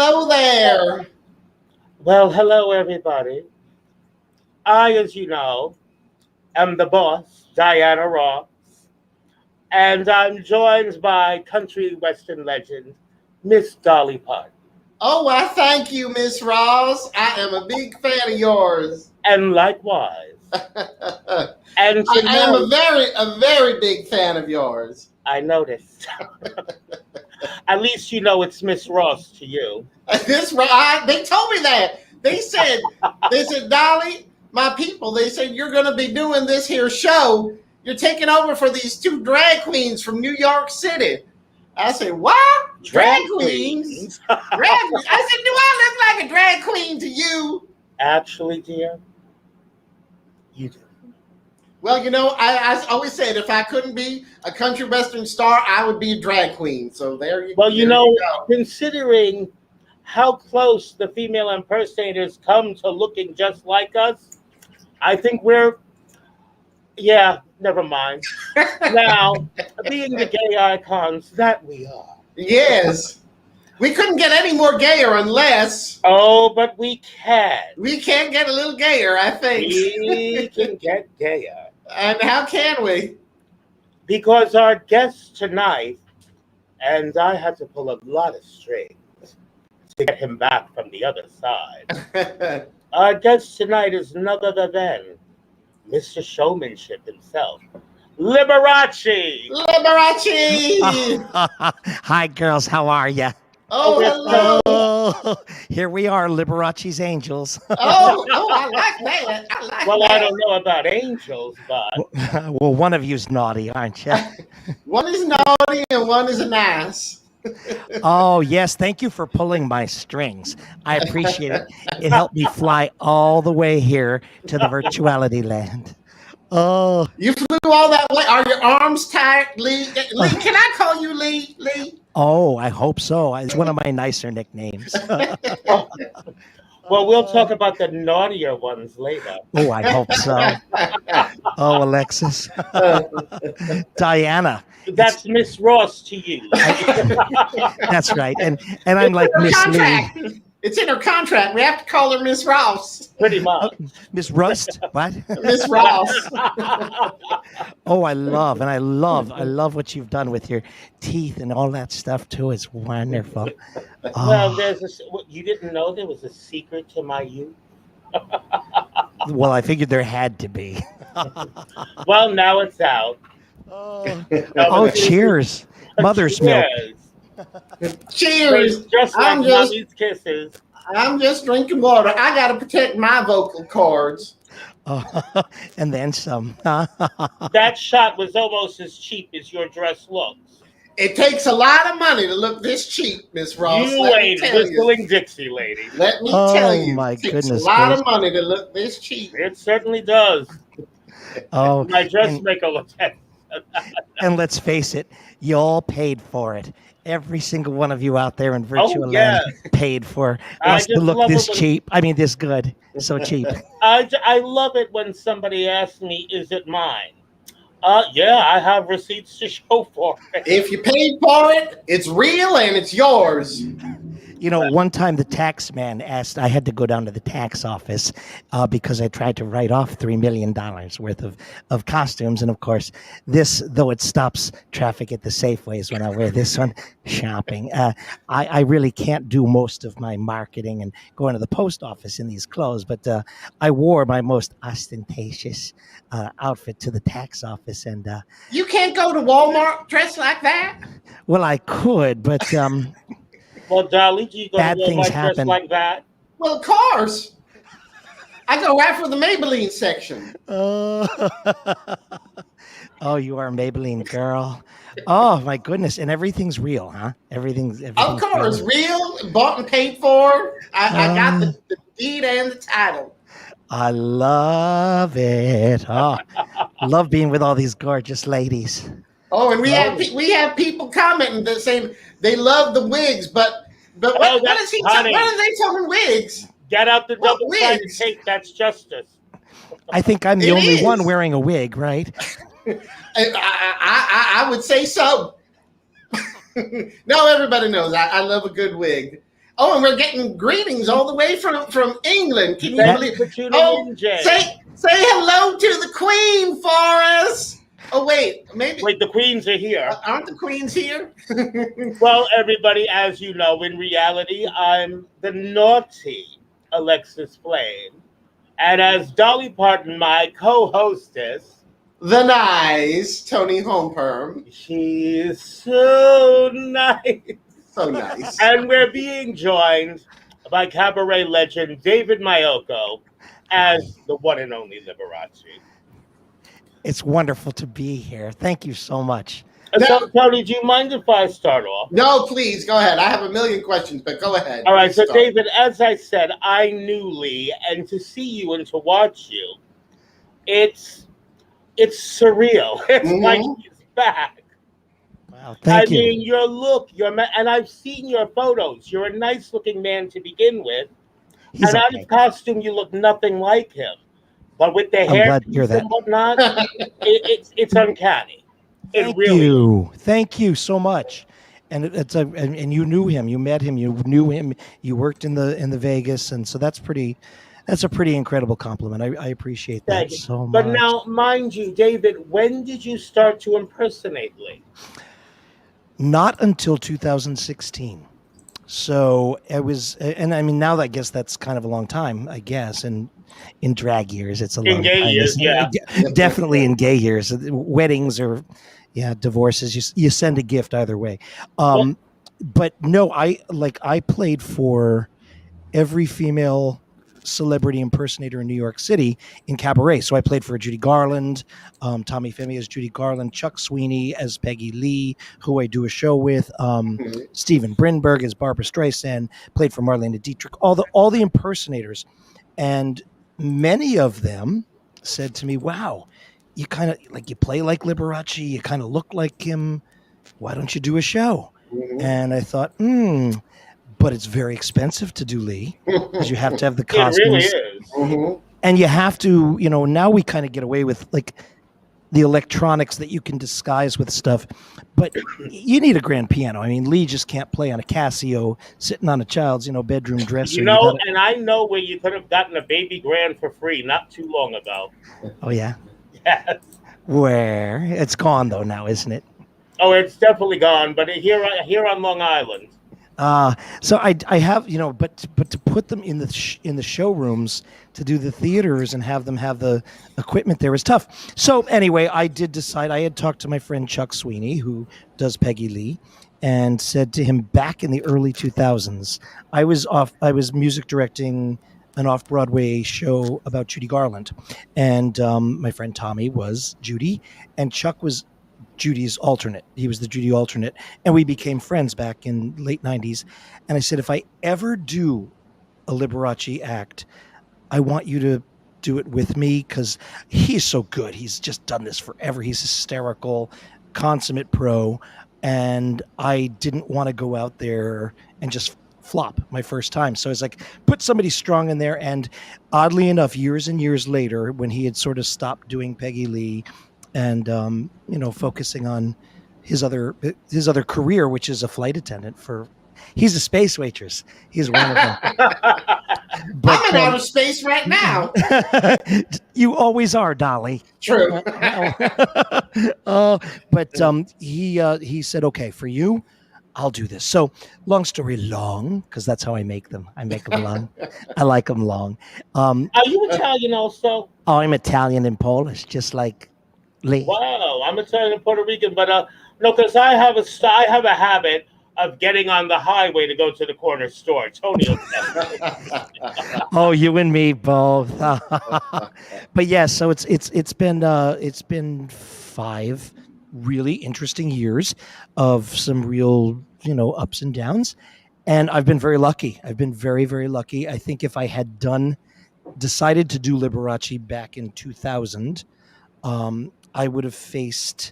hello there. Well, hello, everybody. I, as you know, am the boss, Diana Ross, and I'm joined by country western legend, Miss Dolly Parton. Oh, I thank you, Miss Ross. I am a big fan of yours. And likewise. I And am tonight, a very big fan of yours. I noticed. At least you know it's Miss Ross to you. They told me that. They said, Dolly, my people, they said you're going to be doing this here show. You're taking over for these two drag queens from New York City. I said, what? Drag queens? Drag queens? I said, do I look like a drag queen to you? Actually, dear, you do. Well, I always said if I couldn't be a country western star, I would be a drag queen. So there you go. Well, considering how close the female impersonators come to looking just like us, I think never mind. Now, being the gay icons that we are. Yes. We couldn't get any more gayer unless... Oh, but we can. We can get a little gayer, I think. We can get gayer. And how can we? Because our guest tonight, and I had to pull a lot of strings to get him back from the other side. Our guest tonight is none other than Mr. Showmanship himself, Liberace. Liberace! Hi, girls. How are ya? Oh, hello. Oh, here we are, Liberace's angels. Oh, I like that. I don't know about angels, but... Well, one of you's naughty, aren't you? One is naughty and one is an ass. Oh, yes. Thank you for pulling my strings. I appreciate it. It helped me fly all the way here to the virtuality land. Oh. You flew all that way. Are your arms tired, Lee? Lee, can I call you Lee? Lee? Oh, I hope so. It's one of my nicer nicknames. Well, we'll talk about the naughtier ones later. Oh, I hope so. Oh, Alexis. Diana. That's Miss Ross to you. That's right. And I'm like Miss Lee. It's in her contract. We have to call her Miss Ross. Pretty much. Miss Rust? What? Miss Ross. Oh, I love what you've done with your teeth and all that stuff too. It's wonderful. Well, you didn't know there was a secret to my youth? Well, I figured there had to be. Well, now it's out. Oh, cheers. Mother's milk. Cheers. Just like mommy's kisses. I'm just drinking water. I got to protect my vocal cords. And then some. That shot was almost as cheap as your dress looks. It takes a lot of money to look this cheap, Miss Ross. You ain't whistling Dixie, lady. Let me tell you. My it takes goodness a lot of money to look this cheap. It certainly does. Oh, my dressmaker looks at. And let's face it, you all paid for it. Every single one of you out there in virtual land paid for us to look this cheap. I mean, this good. So cheap. I love it when somebody asks me, is it mine? Yeah, I have receipts to show for it. If you paid for it, it's real and it's yours. You know, one time the tax man asked, I had to go down to the tax office because I tried to write off $3 million worth of costumes. And of course, this, though it stops traffic at the Safeways when I wear this one, shopping, I really can't do most of my marketing and going to the post office in these clothes. But I wore my most ostentatious outfit to the tax office. And you can't go to Walmart dressed like that? Well, I could, but... Well, Dolly, do you go bad to things Walmart happen dressed like that? Well, of course. I go right for the Maybelline section. Oh, you are a Maybelline girl. Oh, my goodness. And everything's real, huh? Everything's of course, real, bought and paid for. I got the deed and the title. I love it. Oh, love being with all these gorgeous ladies. Oh, and we have people commenting that saying they love the wigs, but what are they talking wigs? Get out the double-sided tape. That's justice. I think I'm the only one wearing a wig, right? I would say so. No, everybody knows I love a good wig. Oh, and we're getting greetings all the way from England. Can you Thank believe? you for tuning Oh, in, Jay. say hello to the Queen for us. Oh wait, maybe Wait, the queens are here. aren't the queens here? Well, everybody, as you know, in reality, I'm the naughty Alexis Flame. And as Dolly Parton, my co-hostess, The nice Toni Homeperm. she's so nice. So nice. And we're being joined by cabaret legend David Maiocco as the one and only Liberace. It's wonderful to be here. Thank you so much. So, Tony, do you mind if I start off? No, please go ahead. I have a million questions, but go ahead. All right, Please so start. David, as I said, I knew Lee, and to see you and to watch you, it's surreal. It's like he's back. Wow, thank you. I mean, your look, and I've seen your photos. You're a nice-looking man to begin with, He's and out okay. of costume, you look nothing like him. But with the hair glad to hear that. and whatnot, it's uncanny. Thank you so much. And and you knew him, you met him, you knew him, you worked in the Vegas, and so that's a pretty incredible compliment. I appreciate that so much. But now, mind you, David, when did you start to impersonate Lee? Not until 2016. So it was, and I mean, now I guess that's kind of a long time, I guess, and in drag years, it's a long time. In gay years, yeah. Definitely in gay years. Weddings or, divorces, you send a gift either way. But no, I played for every female celebrity impersonator in New York City in cabaret. So I played for Judy Garland, Tommy Femi as Judy Garland, Chuck Sweeney as Peggy Lee, who I do a show with, Steven Brinberg as Barbara Streisand, played for Marlene Dietrich, all the impersonators. And many of them said to me, wow, you kind of you play like Liberace, you kind of look like him. Why don't you do a show? And I thought, but it's very expensive to do Lee because you have to have the costumes. It really is. And you have to, now we kind of get away with the electronics that you can disguise with stuff, but you need a grand piano. I mean, Lee just can't play on a Casio sitting on a child's, bedroom dresser. And I know where you could have gotten a baby grand for free not too long ago. Oh, yeah? Yes. Where? It's gone, though, now, isn't it? Oh, it's definitely gone, but here on Long Island. So I have, but to put them in the showrooms to do the theaters and have them have the equipment there is tough. So anyway, I did decide. I had talked to my friend Chuck Sweeney, who does Peggy Lee, and said to him back in the early 2000s, I was music directing an off-Broadway show about Judy Garland, and my friend Tommy was Judy, and Chuck was Judy's alternate. He was the Judy alternate, and we became friends back in late 90s. And I said, if I ever do a Liberace act, I want you to do it with me because he's so good. He's just done this forever. He's hysterical, consummate pro, and I didn't want to go out there and just flop my first time. So I was like, put somebody strong in there. And oddly enough, years and years later, when he had sort of stopped doing Peggy Lee and focusing on his other career, which is a flight attendant he's a space waitress. He's one of them. But, I'm in outer space right now. You always are, Dolly. True. But he said, okay, for you, I'll do this. So long story long, because that's how I make them. I make them long. I like them long. Are you Italian also? Oh, I'm Italian and Polish, just like Lee. Wow, I'm Italian and Puerto Rican, but no, because I have a habit of getting on the highway to go to the corner store. Toni will tell me. Oh, you and me both. But yeah, so it's been 5 really interesting years of some real, ups and downs. And I've been very lucky. I've been very, very lucky. I think if I had decided to do Liberace back in 2000, I would have faced,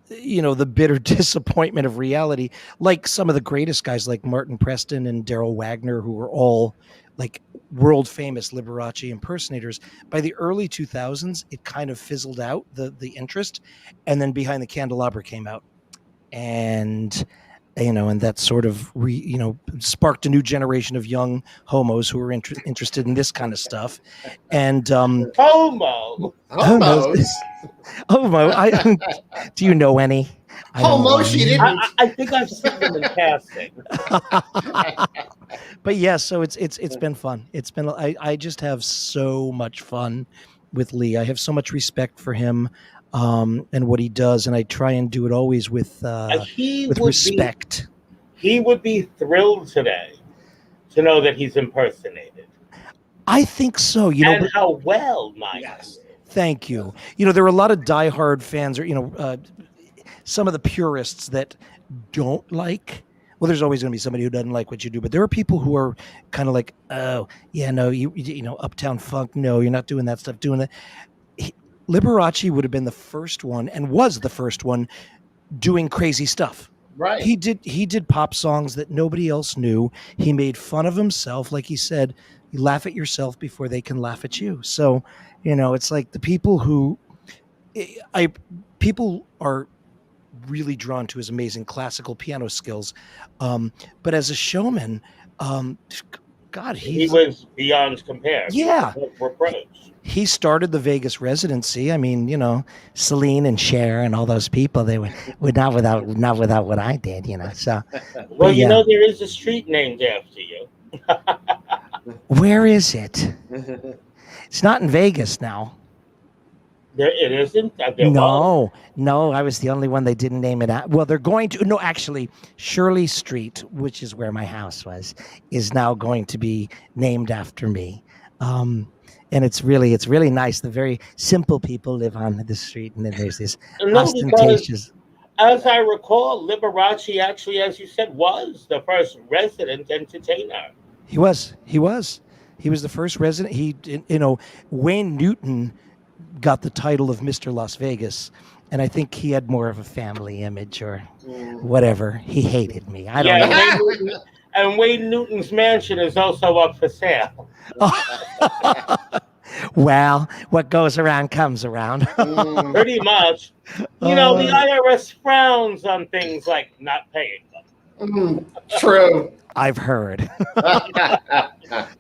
the bitter disappointment of reality, like some of the greatest guys like Martin Preston and Daryl Wagner, who were all like world famous Liberace impersonators. By the early 2000s, it kind of fizzled out, the interest. And then Behind the Candelabra came out. And and that sort of sparked a new generation of young homos who were interested in this kind of stuff. And Homo. Homos. homo. Do you know any? I don't know Homo, she any. didn't. I think I've seen them in passing. But yeah, so it's been fun. It's been I just have so much fun with Lee. I have so much respect for him and what he does, and I try and do it always with respect. He would be thrilled today to know that he's impersonated. I think so. And how well, Mike. Yes. Thank you. There are a lot of diehard fans, or some of the purists that don't like. Well, there's always going to be somebody who doesn't like what you do, but there are people who are kind of like, oh, yeah, no, you Uptown Funk, no, you're not doing that stuff, doing that. Liberace would have been the first one, and was the first one, doing crazy stuff. Right. He did pop songs that nobody else knew. He made fun of himself, like he said, you laugh at yourself before they can laugh at you. So, it's like the people who people are really drawn to his amazing classical piano skills, but as a showman, God, he was beyond compare. Yeah, reproach. He started the Vegas residency. I mean, Celine and Cher and all those people. They were not without what I did. So, well, there is a street named after you. Where is it? It's not in Vegas now. It isn't? No, I was the only one they didn't name it at. Well, they're going to. No, actually, Shirley Street, which is where my house was, is now going to be named after me. And it's really nice. The very simple people live on the street, and then there's this ostentatious. As I recall, Liberace actually, as you said, was the first resident entertainer. He was the first resident. Wayne Newton got the title of Mr. Las Vegas, and I think he had more of a family image or whatever. He hated me. I don't know. And Wayne Newton's mansion is also up for sale. Well, what goes around comes around. Pretty much. The IRS frowns on things like not paying them. True. I've heard.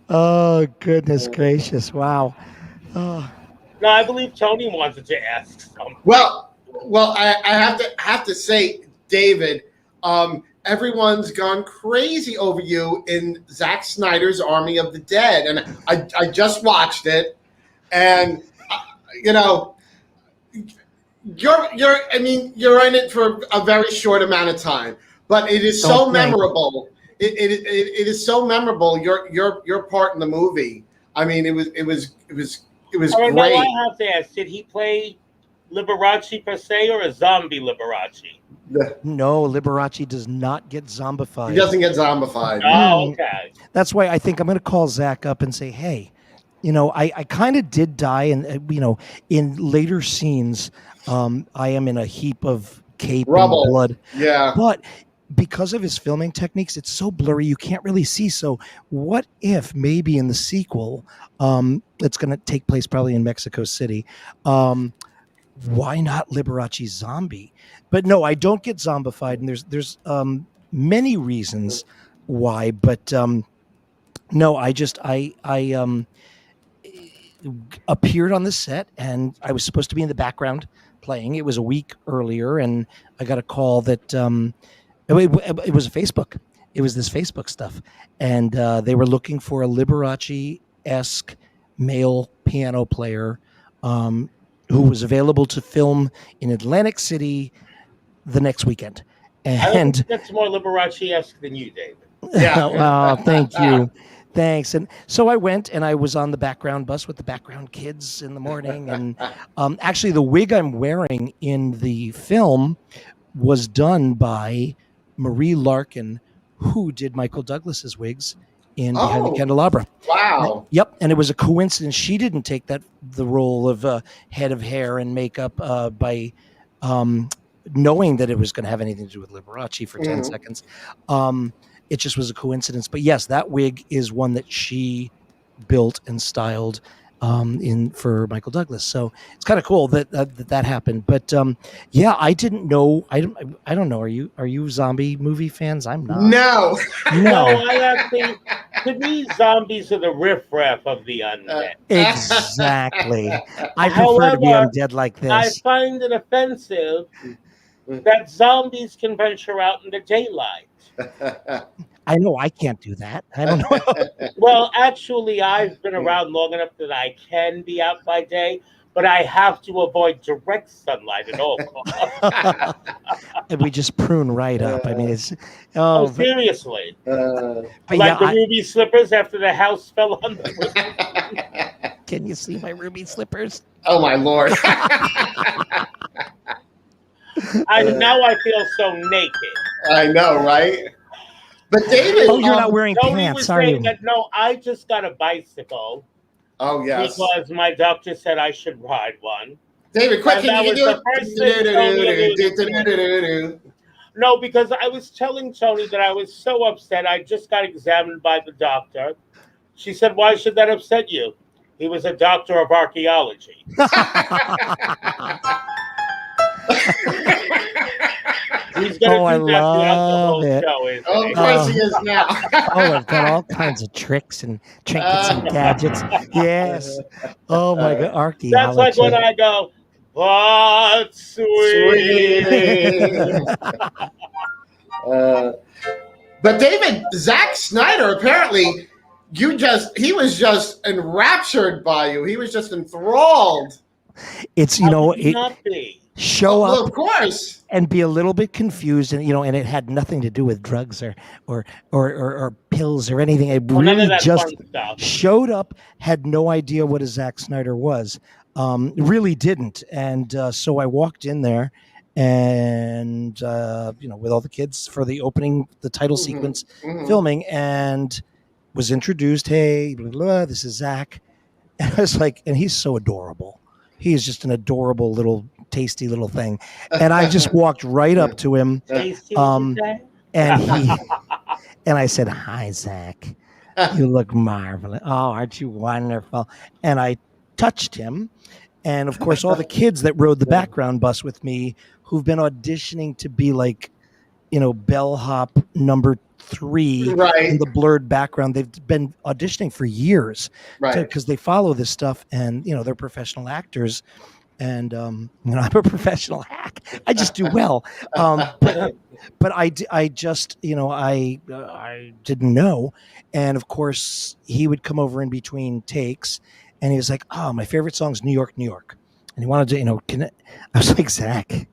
Oh, goodness gracious. Wow. No, I believe Toni wanted to ask something. Well, I have to say, David, everyone's gone crazy over you in Zack Snyder's Army of the Dead, and I just watched it, and you're in it for a very short amount of time, but it is so memorable. It is so memorable. Your part in the movie. I mean, it was great. Now I have to ask: did he play Liberace per se, or a zombie Liberace? No, Liberace does not get zombified. He doesn't get zombified. Oh, okay. That's why I think I'm going to call Zach up and say, hey, I kind of did die, and in later scenes, I am in a heap of cape Rubble. And blood. Yeah, but because of his filming techniques, it's so blurry you can't really see. So what if maybe in the sequel, it's going to take place probably in Mexico City, why not Liberace zombie? But no, I don't get zombified, and there's many reasons why. But no, I appeared on the set, and I was supposed to be in the background playing. It was a week earlier, and I got a call that it was Facebook. It was this Facebook stuff, and they were looking for a Liberace-esque male piano player who was available to film in Atlantic City the next weekend. And I think that's more Liberace-esque than you, David. Yeah. Oh, thank you. Thanks. And so I went, and I was on the background bus with the background kids in the morning. And actually, the wig I'm wearing in the film was done by Marie Larkin, who did Michael Douglas's wigs in Behind the Candelabra. Wow. Yep. And it was a coincidence. She didn't take the role of head of hair and makeup by knowing that it was going to have anything to do with Liberace for 10 seconds. It just was a coincidence. But yes, that wig is one that she built and styled. in for Michael Douglas. So it's kind of cool that happened. But yeah, I didn't know. I don't know. Are you zombie movie fans? I'm not. No. No, I actually, to me, zombies are the riffraff of the undead. Exactly. I prefer to be However, undead like I this. find it offensive that zombies can venture out in the daylight. I know I can't do that. I don't know. Well, actually, I've been around long enough that I can be out by day, but I have to avoid direct sunlight at all costs. And we just prune right up. I mean, it's Oh, seriously. but Like yeah, the ruby slippers after the house fell on the can you see my ruby slippers? Oh my Lord. Now I feel so naked. I know, right? But David, Oh, you're not wearing Toni pants, was are saying you? that, no, I just got a bicycle oh yes, because my doctor said I should ride one. David, quick, And can that you was do the first thing Toni alluded it? No, because I was telling Toni that I was so upset. I just got examined by the doctor. She said, "Why should that upset you?" He was a doctor of archaeology. He's going Oh, I to do that throughout the whole love it. show, isn't Oh, he? of course he is now. Oh, I've got all kinds of tricks and trinkets and gadgets. Yes. Oh my God, archaeology. That's like when I go, "But sweet." But David, Zack Snyder, apparently, he was just enraptured by you. He was just enthralled. It's How could he not be? show Well, up of course. and be a little bit confused, and and it had nothing to do with drugs or pills or anything. It Well, none of really that just fun stuff. showed up, had no idea what a Zack Snyder was. Really didn't, and so I walked in there, and with all the kids for the title sequence filming, and was introduced. Hey, blah, blah, blah, this is Zack, and I was like, and he's so adorable. He is just an adorable little, tasty little thing, and I just walked right up to him, Tasty, and I said, "Hi, Zack. You look marvelous. Oh, aren't you wonderful?" And I touched him. And of course, all the kids that rode the background bus with me who've been auditioning to be like, bellhop number 3 Right. in the blurred background. They've been auditioning for years Right. because they follow this stuff, and, they're professional actors. And, I'm a professional hack. I just do well. But I just, I didn't know. And of course, he would come over in between takes, and he was like, "Oh, my favorite song's New York, New York." And he wanted to, I was like, "Zack,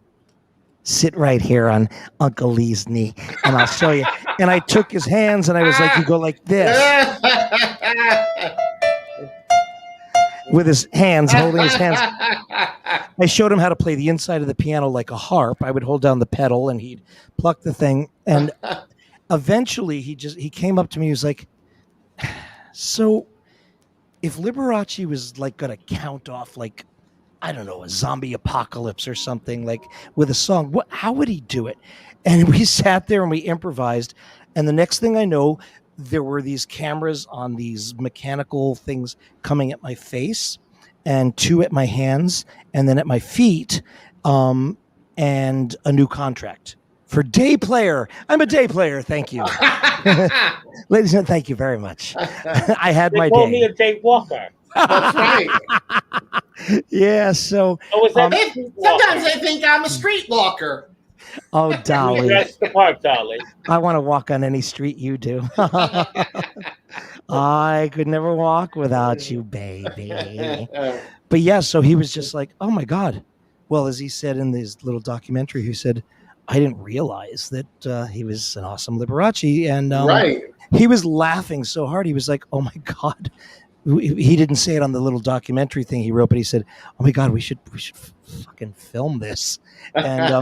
sit right here on Uncle Lee's knee, and I'll show you." And I took his hands, and I was like, "You go like this," with his hands, holding his hands. I showed him how to play the inside of the piano like a harp. I would hold down the pedal, and he'd pluck the thing. And eventually, he came up to me. He was like, "So, if Liberace was like going to count off, like, I don't know, a zombie apocalypse or something, like with a song, how would he do it?" And we sat there and we improvised. And the next thing I know, there were these cameras on these mechanical things coming at my face, and 2 at my hands, and then at my feet, and a new contract for day player. I'm a day player. Thank you. Ladies and gentlemen, thank you very much. I had They my call day. me a day walker. That's right. Yeah, so Oh, was that Sometimes they think I'm a street walker. oh, You Dolly, dress the part, Dolly. I want to walk on any street you do. I could never walk without you, baby. But yeah, so he was just like, "Oh my God." Well, as he said in this little documentary, he said, "I didn't realize that he was an awesome Liberace." And Right. he was laughing so hard. He was like, "Oh my God." He didn't say it on the little documentary thing he wrote, but he said, "Oh my God, we should fucking film this." And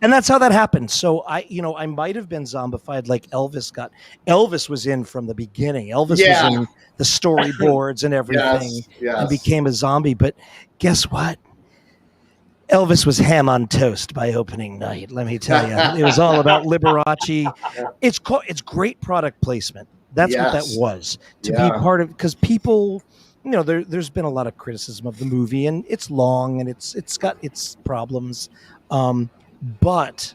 and that's how that happened. So I might have been zombified like Elvis got. Elvis was in from the beginning. Elvis was in the storyboards and everything, and became a zombie. But guess what? Elvis was ham on toast by opening night. Let me tell you, it was all about Liberace. It's great product placement. That's what that was, to be part of, because people there's been a lot of criticism of the movie, and it's long and it's got its problems, but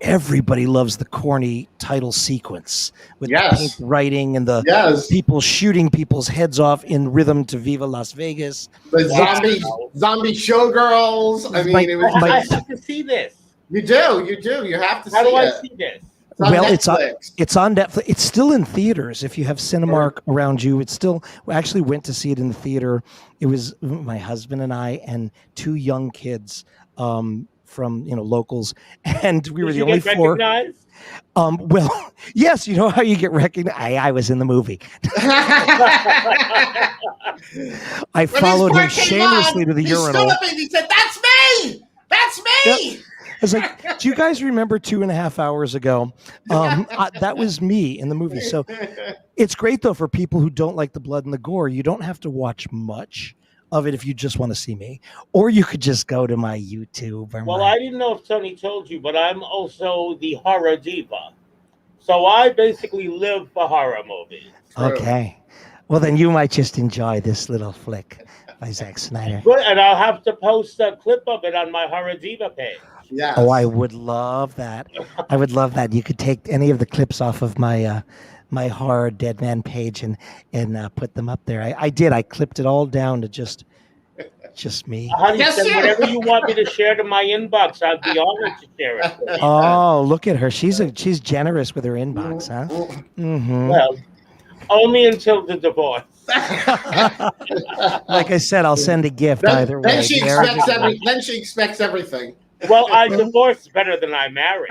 everybody loves the corny title sequence with the pink Yes. writing and the Yes. people shooting people's heads off in rhythm to Viva Las Vegas. The zombie showgirls. I mean, it was. I have to see this. You do. You have to see it. How do I see this? It's on Netflix. It's on Netflix. It's still in theaters. If you have Cinemark around you, it's still. We actually went to see it in the theater. It was my husband and I and two young kids from locals, and we were the only four. Well, yes, you know how you get recognized. I was in the movie. I followed him shamelessly to the urinal. He stood up and he said, "That's me. That's me." Yep. I was like, do you guys remember 2.5 hours ago? That was me in the movie. So it's great, though, for people who don't like the blood and the gore. You don't have to watch much of it if you just want to see me. Or you could just go to my YouTube. I didn't know if Tony told you, but I'm also the horror diva. So I basically live for horror movies. Okay. Well, then you might just enjoy this little flick by Zack Snyder. Good, and I'll have to post a clip of it on my horror diva page. Yes. Oh, I would love that. I would love that. You could take any of the clips off of my my horror Dead Man page and put them up there. I did. I clipped it all down to just me. Honey, send whatever you want me to share to my inbox. I'd be honored to share it. Oh, look at her. She's generous with her inbox, huh? Mm-hmm. Well, only until the divorce. Like I said, I'll send a gift either way. Then she expects everything. Well, I divorced better than I married.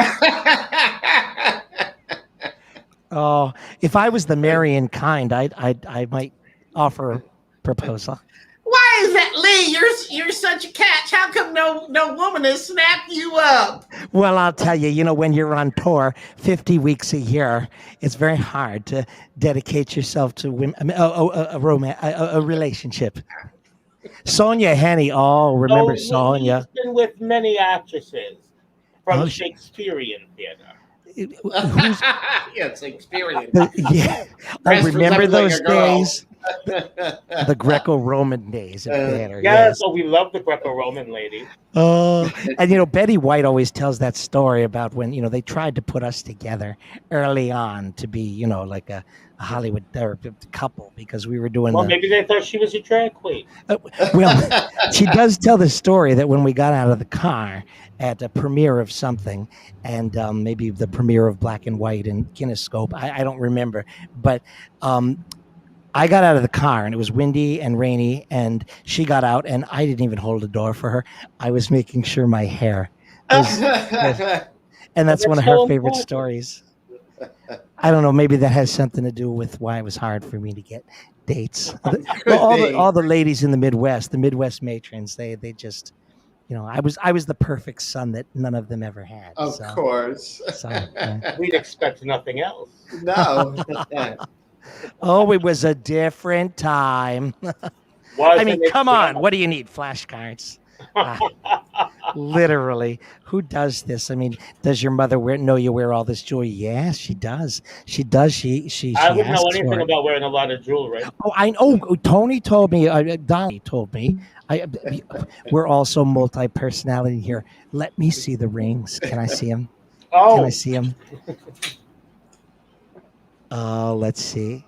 Oh, if I was the marrying kind, I might offer a proposal. Why is that, Lee? You're such a catch. How come no woman has snapped you up? Well, I'll tell you, when you're on tour 50 weeks a year, it's very hard to dedicate yourself to women, a relationship. Sonia Henney. Oh, remember Sonia? He's been with many actresses from Shakespearean theater. Yeah, Shakespearean. Yeah. I remember those days. The Greco-Roman days of theater. Yes. Oh, we love the Greco-Roman lady. And Betty White always tells that story about when they tried to put us together early on to be like a Hollywood couple because we were doing. Well, maybe they thought she was a drag queen. Well, she does tell the story that when we got out of the car at a premiere of something, and maybe the premiere of Black and White and Kinescope, I don't remember, but. I got out of the car and it was windy and rainy and she got out and I didn't even hold the door for her. I was making sure my hair was and that's one of her favorite stories. I don't know. Maybe that has something to do with why it was hard for me to get dates. All the ladies in the Midwest matrons, they just, I was the perfect son that none of them ever had. Of course. We'd expect nothing else. No. Oh, it was a different time. I mean, come on. What do you need? Flashcards. Literally. Who does this? I mean, does your mother know you wear all this jewelry? Yes, she does. She does. She I wouldn't know anything about wearing a lot of jewelry. Oh, I know. Toni told me. Dolly told me. We're also multi-personality here. Let me see the rings. Can I see them? Oh. Can I see them? Oh, let's see.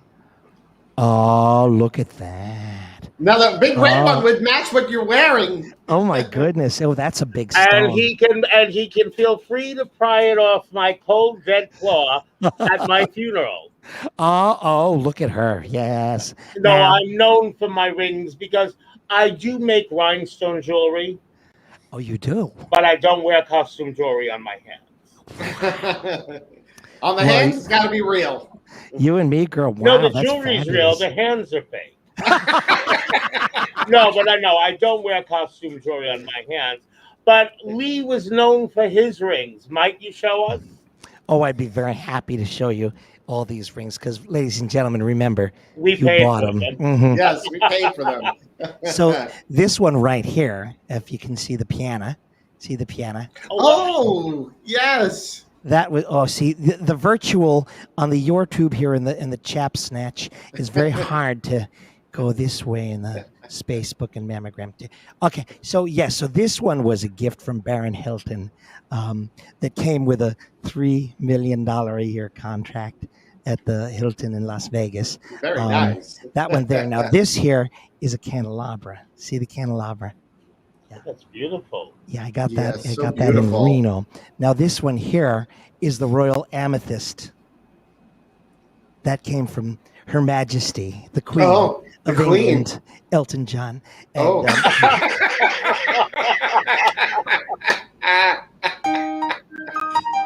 Oh, look at that. Now the big red one would match what you're wearing. Oh my goodness. Oh, that's a big stone. And he can feel free to pry it off my cold dead claw at my funeral. Oh, look at her. Yes. No, I'm known for my rings because I do make rhinestone jewelry. Oh, you do? But I don't wear costume jewelry on my hands. On the hands, it's got to be real. You and me, girl. Wow, no, the jewelry's real. The hands are fake. No, but I don't wear costume jewelry on my hands. But Lee was known for his rings. Might you show us? Oh, I'd be very happy to show you all these rings because, ladies and gentlemen, remember, you bought them. Mm-hmm. Yes, we paid for them. So this one right here, if you can see the piano. See the piano? Oh, yes. That was the virtual on the YouTube here in the chap snatch is very hard to go this way in the space book and mammogram. Okay, so yes, so this one was a gift from Baron Hilton that came with a $3 million a year contract at the Hilton in Las Vegas. Very nice. That one there. Now this here is a candelabra. See the candelabra? That's beautiful. Yeah, I got that. Yes, I so got that in beautiful. Reno. Now this one here is the Royal Amethyst. That came from Her Majesty, the Queen The of Queen. England, Elton John. And, Oh.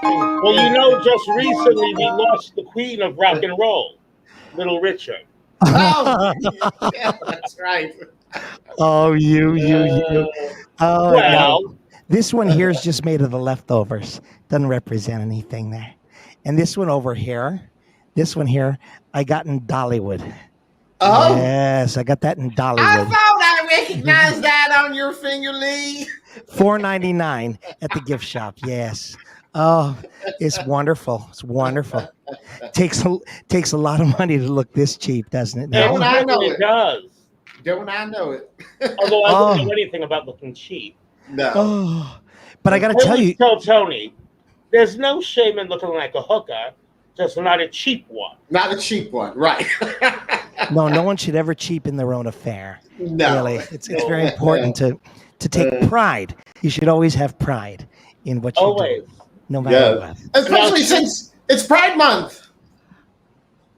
Well, you know, just recently we lost the queen of rock and roll, Little Richard. Oh, yeah, that's right. Oh, you. Oh, Well, no. This one here is just made of the leftovers. Doesn't represent anything there. And this one over here, I got in Dollywood. Oh, Yes, I got that in I Dollywood. thought I recognized that on your finger, Lee. $4.99 at the gift shop. Yes. Oh, it's wonderful. It's wonderful. Takes a lot of money to look this cheap, doesn't it? Don't I know it it? does. Don't I know it? Although I Oh. don't know anything about looking cheap. No. Oh, but I got to I tell always you, tell Tony, there's no shame in looking like a hooker, just not a cheap one. Not a cheap one, right? no one should ever cheapen their own affair. No. Really, it's very important to take pride. You should always have pride in what you Always. do, no matter what. Especially since it's Pride Month.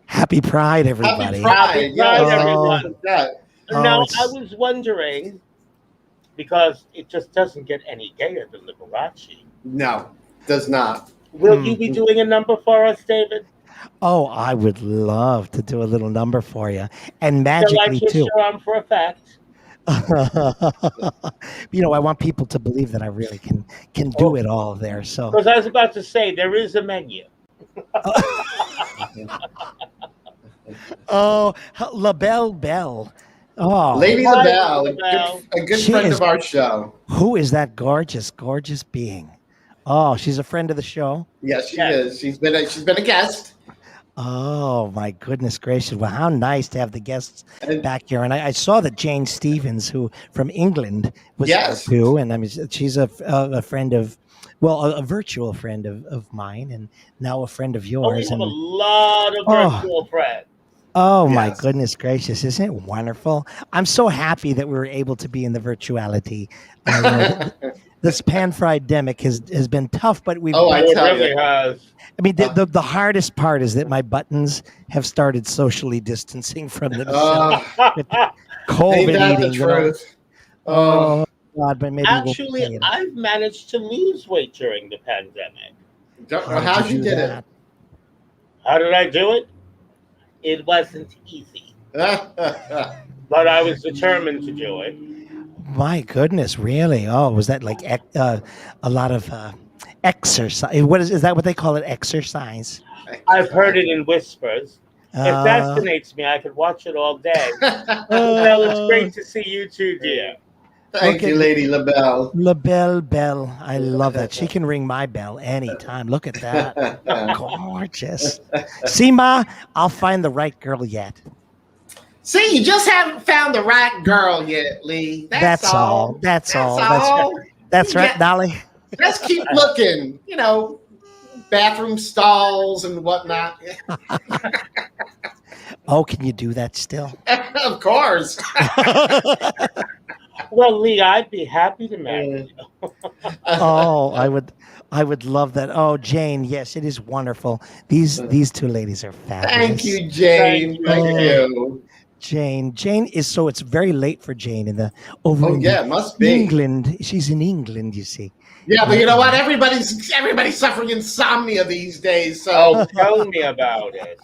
Happy Pride, everybody. Happy Pride, Pride, yeah. everyone. Yeah. Oh, Now, it's- I was wondering, because it just doesn't get any gayer than Liberace. No, does not. Will you be doing a number for us, David? Oh, I would love to do a little number for you, and Shall I magically kiss too. your arm for a fact? I want people to believe that I really can do it all there. So, Because I was about to say, there is a menu. oh, La Belle Belle. Oh, Lady Hi, LaBelle, LaBelle. a good She friend is- of our show. who is that gorgeous being? Oh, she's a friend of the show. Yes, she Yes. is. She's been a guest. Oh my goodness gracious! Well, how nice to have the guests And- back here. And I saw that Jane Stevens, who from England, was Yes. here too. And I mean, she's a friend of, well, a virtual friend of mine, and now a friend of Oh, we yours. have And a lot of Oh. virtual friends. oh my Yes. goodness gracious, isn't it wonderful? I'm so happy that we were able to be in the virtuality. This pan-fried-demic has been tough, but we've. Oh, I It tell really you. has. I mean, the hardest part is that my buttons have started socially distancing from themselves. Ain't COVID that the eating, you know. truth? Oh, Oh God, but maybe we'll Actually, play it. I've managed to lose weight during the pandemic. don't know How'd how you do did that? How did I do it? It wasn't easy, it. but I was determined to do it. My goodness, really? Oh, was that like a lot of exercise? What is that? What they call it? Exercise? I've heard it in whispers. It Uh, fascinates me. I could watch it all day. Well, it's great to see you too, dear. Thank Okay. you, Lady LaBelle. La Belle Belle. I love that. She can ring my bell anytime. Look at that. Gorgeous. See, Ma, I'll find the right girl yet. See, you just haven't found the right girl yet, Lee. That's all. That's all. all. That's right, Yeah. Dolly. Just keep looking. Bathroom stalls and whatnot. Oh, can you do that still? Of course. Well, Lee, I'd be happy to marry you. Oh, I would love that. Oh, Jane, yes, it is wonderful. These two ladies are fabulous. Thank you, Jane. Thank Thank you. Jane is, so it's very late for Jane over Oh in yeah, it must be. England. She's in England, you see. Yeah, but you know what? Everybody's suffering insomnia these days. So Oh, tell me about it.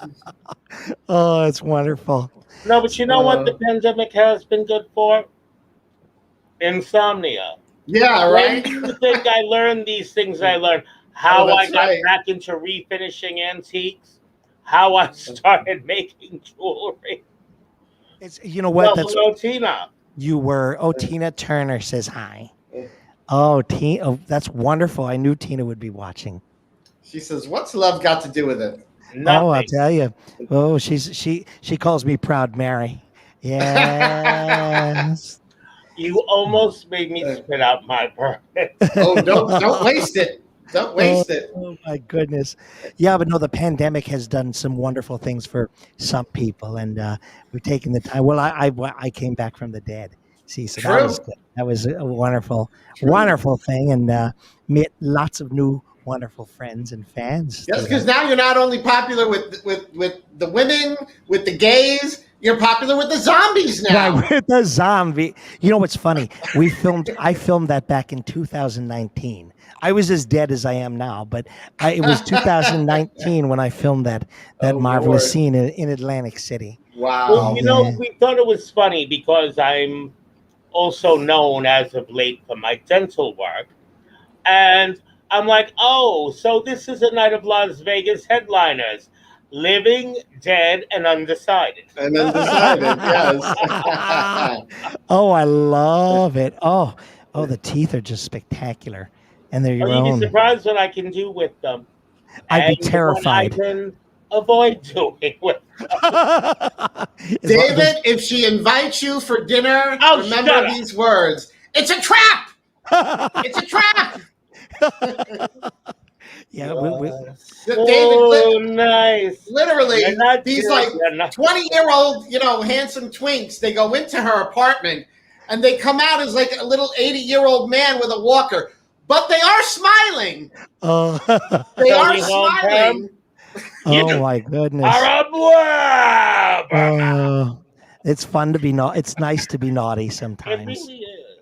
Oh, it's wonderful. No, but you know what the pandemic has been good for? Insomnia. yeah, When right. do you think I learned these things I learned? How Oh, I that's got right. back into refinishing antiques? How I started making jewelry? It's, you know what? Well, That's hello, Tina. you were. Oh, Tina Turner says hi. Oh, Tina. Oh, that's wonderful. I knew Tina would be watching. She says, "What's love got to do with it?" Oh, I'll Nothing. tell you. Oh, she calls me Proud Mary. Yes. You almost made me spit out my bourbon. Oh, don't waste it. Don't waste it. Oh my goodness. Yeah, but no, the pandemic has done some wonderful things for some people, and we've taken the time. Well, I came back from the dead. See, so that was True. good. That was a wonderful, True. wonderful thing, and met lots of new wonderful friends and fans. Yes, because now you're not only popular with the women, with the gays, you're popular with the zombies now. Right, with the zombie. You know what's funny? I filmed that back in 2019. I was as dead as I am now, but it was 2019 when I filmed that Oh, marvelous Lord. scene in Atlantic City. Wow. Well, Yeah. we thought it was funny because I'm also known as of late for my dental work. And I'm like, oh, so this is a night of Las Vegas headliners. Living, dead, and undecided. And undecided, yes. Oh, I love it. Oh, the teeth are just spectacular. And they're your You'd be own. surprised what I can do with them. I'd be And what terrified. I can avoid doing with David, if she invites you for dinner, Oh, remember shut up. these words. It's a trap! It's a trap! Yeah, Oh, nice. Literally, You're not these good. like You're not- 20-year-old, handsome twinks, they go into her apartment and they come out as like a little 80-year-old man with a walker. But they are smiling. They are Toni smiling. oh my goodness. It's fun to be It's nice to be naughty It sometimes. really is.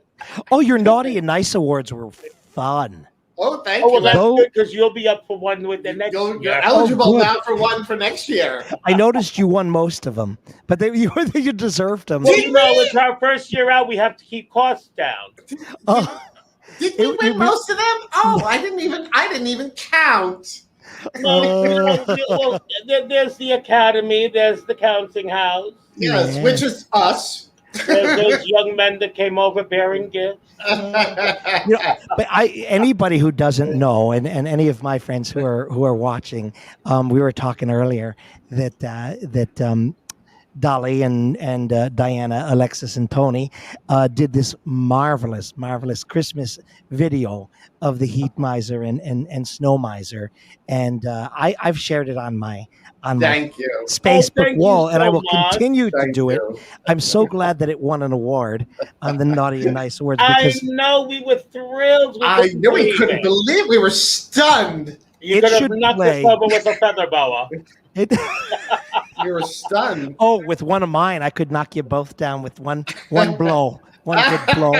Oh, your naughty and nice awards were fun. Oh, thank Oh, well, you. that's Though- good because you'll be up for one with the next You're year. eligible good. now for one for next year. I noticed you won most of them, but you deserved them. Well, it's our first year out. We have to keep costs down. Oh, Did we win most of them? Oh, I didn't even count. Well, there's the academy. There's the counting house. Yes, Yeah. which is us. There's those young men that came over bearing gifts. but anybody who doesn't know, and any of my friends who are watching, we were talking earlier that Dolly and Diana, Alexis, and Toni did this marvelous Christmas video of the Heat Miser and Snow Miser, and I've shared it on my Thank you. Facebook thank you wall, and I so will much. continue to Thank do it. you. I'm so glad that it won an award on the Naughty and Nice Awards I because know we were thrilled. I knew we couldn't believe. We were stunned. You It could have should knocked play. us over with a feather boa. it. We were stunned. Oh, with one of mine, I could knock you both down with one blow, one good blow.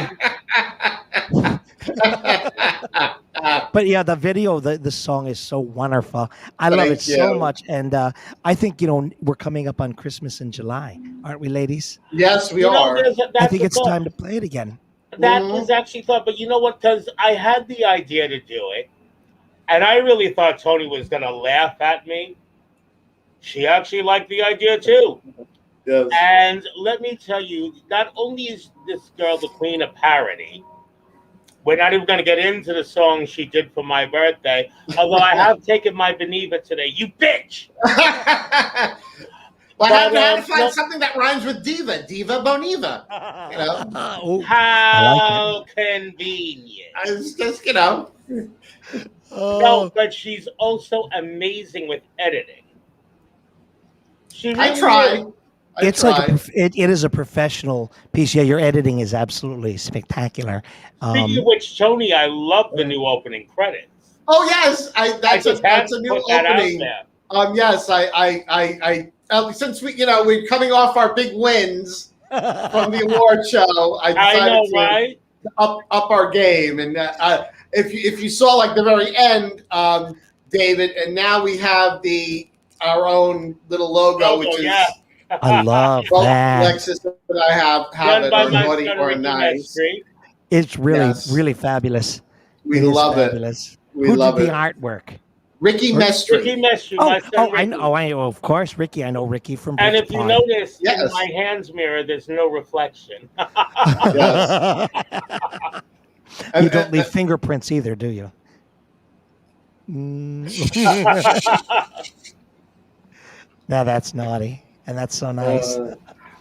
But yeah, the video, the song is so wonderful. I love it Thank so you. much, and I think we're coming up on Christmas in July, aren't we, ladies? Yes, we are. I think it's time to play it again. That Mhm. was actually thought, but you know what? Because I had the idea to do it, and I really thought Toni was going to laugh at me. She actually liked the idea too. Yes. And let me tell you, not only is this girl the queen of parody, we're not even going to get into the song she did for my birthday, although I have taken my Beneva today. You bitch! Well, I had to find look- something that rhymes with diva. Diva Boniva. Oh, How convenient. It's just, No, oh. but she's also amazing with editing. She I really try. is. I It's try. like it is a professional piece. Yeah, your editing is absolutely spectacular. Speaking of which, Toni, I love the new opening credits. Oh yes, that's a new put that out opening. there. Yes, I since we're coming off our big wins from the award show, I I decided know, to right? up our game. And if you saw like the very end, David, and now we have our own little logo, which is I love both that. Alexis that I have Done it by or my naughty son, or Ricky nice. Mestri. It's really Yes. really fabulous. We It is love it. fabulous. We Who love did it. the artwork? Ricky Or- Mestri. Ricky Mestri, my son Ricky. I know, of course, Ricky. I know Ricky from. And Bridge if you Pond. notice, in Yes. my hands mirror, there's no reflection. Yes. You don't leave fingerprints either, do you? Now that's naughty, and that's so nice.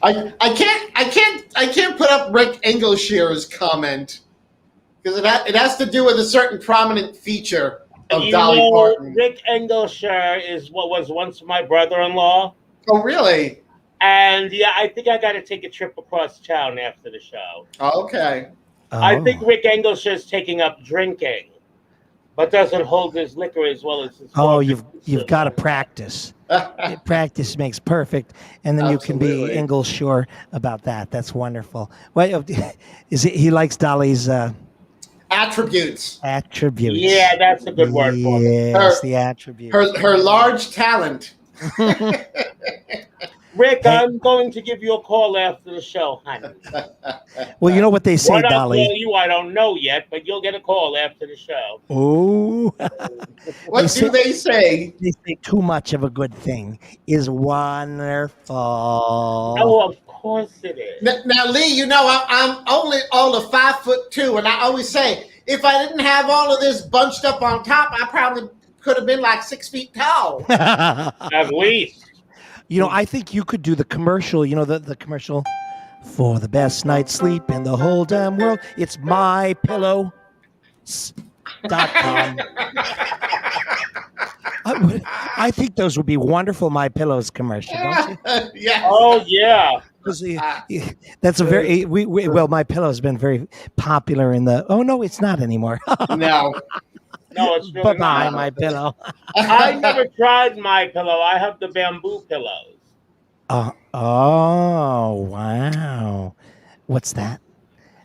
I can't put up Rick Engleshear's comment because it has to do with a certain prominent feature of Dolly Parton. Rick Engleshear is what was once my brother-in-law. Oh, really? And yeah, I think I got to take a trip across town after the show. Oh, okay. I think Rick Engleshear is taking up drinking, but doesn't hold his liquor as well as his. Oh, you've got to practice. Practice makes perfect, and then Absolutely. You can be Engleshear about that. That's wonderful. Well, he likes Dolly's attributes? Attributes. Yeah, that's a good word for it. Yes, the attributes. Her large talent. Rick, I'm going to give you a call after the show, honey. Well, you know what they say, What Dolly. I'll tell you, I don't know yet, but you'll get a call after the show. Oh. What do they say? They say too much of a good thing is wonderful. Oh, of course it is. Now, Lee, you know I'm only all of 5'2", and I always say if I didn't have all of this bunched up on top, I probably could have been like 6 feet tall. At least. You know, I think you could do the commercial. You know, the commercial for the best night's sleep in the whole damn world. It's mypillow.com. I think those would be wonderful My Pillows commercial, don't you? Yeah. Oh yeah. That's a very well. My Pillow has been very popular in the. Oh no, it's not anymore. No. No, it's really Bye-bye, not. My Pillow. I never tried My Pillow. I have the bamboo pillows. Oh wow, what's that?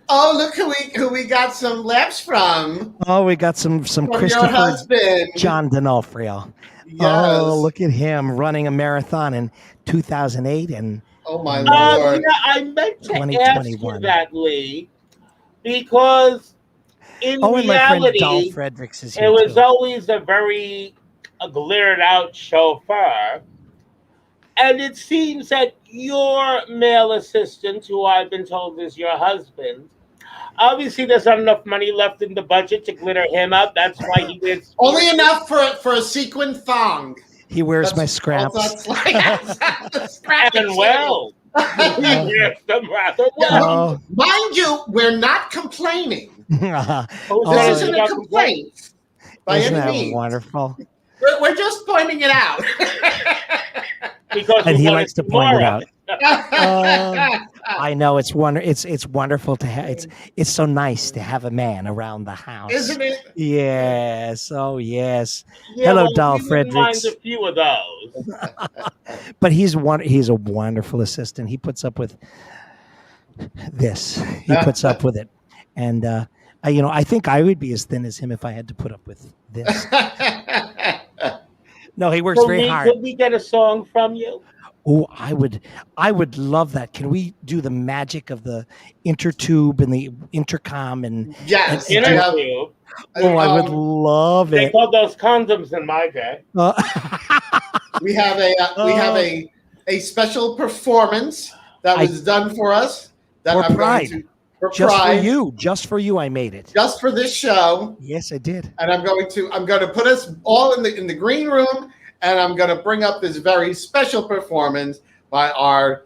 Oh, look who we got some laughs from. Oh, we got some From Christopher your husband, John D'Onofrio. Yes. Oh, look at him running a marathon in 2008 and oh my Lord. I meant to ask you that, Lee, because in and my friend reality, Dolph Fredericks is here it was too. always a very glared out chauffeur. And it seems that your male assistant, who I've been told is your husband, obviously there's not enough money left in the budget to glitter him up. That's why he wears only enough for a sequin thong. He wears my scraps. And well, he wears them rather well. Mind you, we're not complaining. This isn't a complaint by Isn't any that means. wonderful? We're just pointing it out. Because And he likes to point it out. out. I know it's wonderful to have. It's so nice to have a man around the house, Isn't it? Yes. Oh yes. Yeah, Hello, well, Dolph we wouldn't mind Fredericks. a few of those. But he's a wonderful assistant. He puts up with this. He puts up with it, and I think I would be as thin as him if I had to put up with this. No, he works very hard. Could we get a song from you? Oh, I would love that. Can we do the magic of the intertube and the intercom and Yes. and- Interview. I would love They it. called those condoms in my day. We have a special performance that was done for us. That For I'm Pride. going to for Just Pride, just for you, I made it. just for this show. Yes, I did. And I'm going to put us all in the green room, and I'm going to bring up this very special performance by our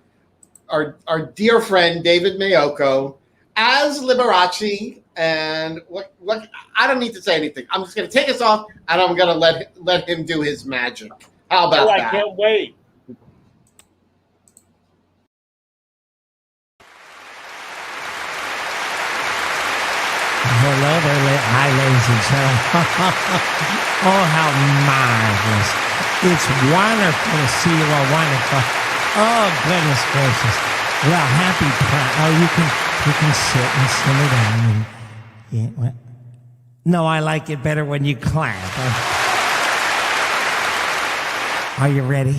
dear friend David Maiocco as Liberace. And what I don't need to say anything. I'm just going to take us off, and I'm going to let him do his magic. How about I that? can't wait. Hello there, hi, ladies and gentlemen. Oh, how marvelous. It's wonderful to see you all. Wonderful. Oh, goodness gracious. Well, happy Pride. Oh, you can sit and simmer down. And, yeah, what? No, I like it better when you clap. Are you ready?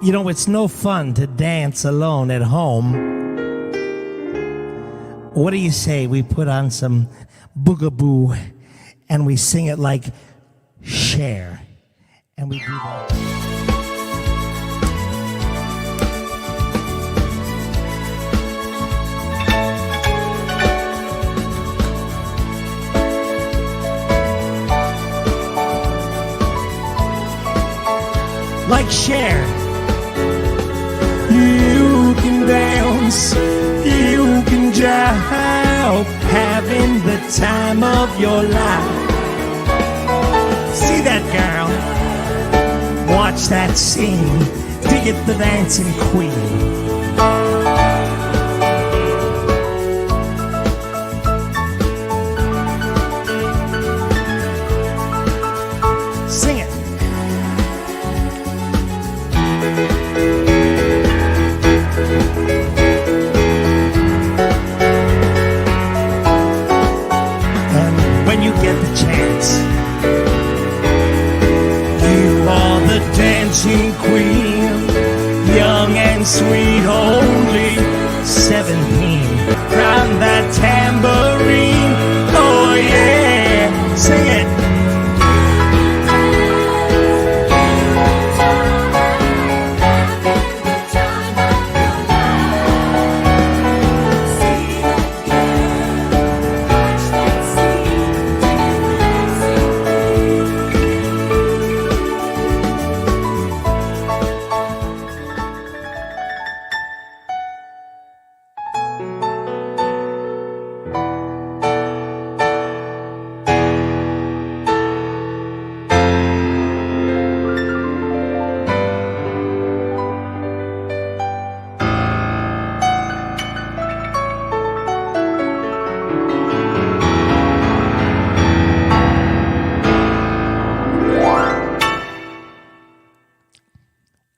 You know, it's no fun to dance alone at home. What do you say we put on some boogaboo and we sing it like Cher? And we do that. Like Cher. You can dance, you can jive, having the time of your life. See that girl? Watch that scene. Dig it, the dancing queen. Sing it. And when you get the chance, you are the dancing queen, young and sweet, only 17. Round that tambourine, oh yeah, sing it.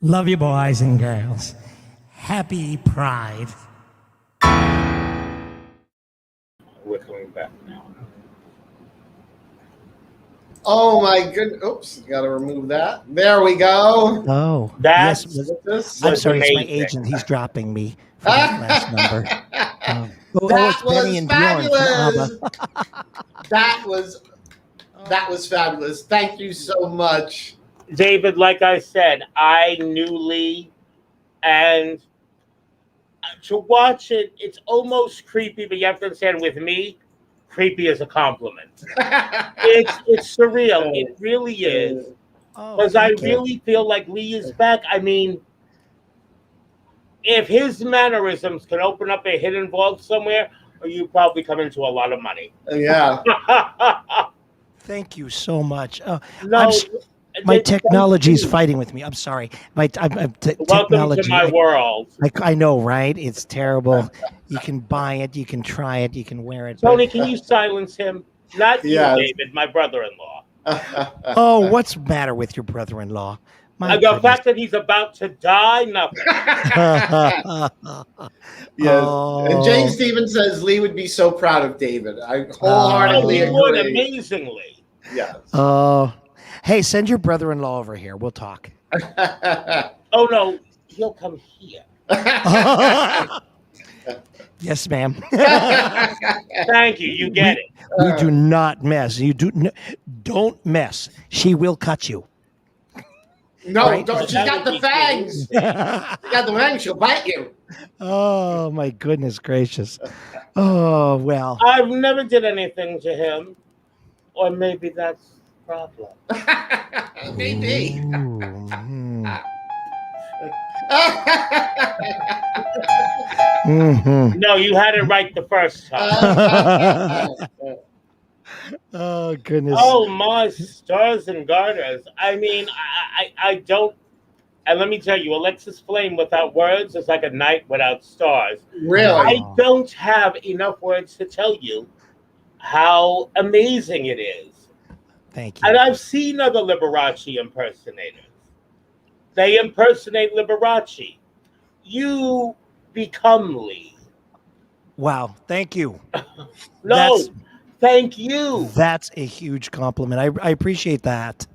Love you, boys and girls. Happy Pride. We're coming back now. Oh my goodness! Oops, got to remove that. There we go. Oh, That's yes. This- I'm sorry, it's my amazing. agent. He's dropping me for that last number. That it's Benny was and Bjorn from fabulous. ABBA. That was fabulous. Thank you so much. David, like I said, I knew Lee, and to watch it, it's almost creepy, but you have to understand, with me, creepy is a compliment. It's surreal. It really is. Oh, Because I thank you. really feel like Lee is back. I mean, if his mannerisms can open up a hidden vault somewhere, you probably come into a lot of money. Yeah. Thank you so much. No, My technology is fighting with me. I'm sorry. Welcome Technology. to my world. I know, right? It's terrible. You can buy it, you can try it, you can wear it. Tony, can you silence him? Not you, Yes. David, my brother-in-law. Oh, what's the matter with your brother-in-law? My The fact that he's about to die, nothing. Yes. Oh. And Jane Stevens says Lee would be so proud of David. I Oh, wholeheartedly he would, agree. amazingly. Yes. Oh, hey, send your brother-in-law over here. We'll talk. Oh, no, he'll come here. Yes, ma'am. Thank you, you get it. We do not mess. You don't mess. She will cut you. No, Right? don't. She's That got would the be fangs. She got the fangs. She'll bite you. Oh my goodness gracious. Oh well. I've never did anything to him. Or maybe that's the problem. Maybe. Ooh, mm. Mhm. No, you had it right the first time. Oh goodness. Oh, my stars and garters. I mean, I don't. And let me tell you, Alexis Flame without words is like a night without stars. Really? I don't have enough words to tell you how amazing it is. Thank you. And I've seen other Liberace impersonators. They impersonate Liberace. You become Lee. Wow. Thank you. No, That's- thank you. That's a huge compliment. I appreciate that.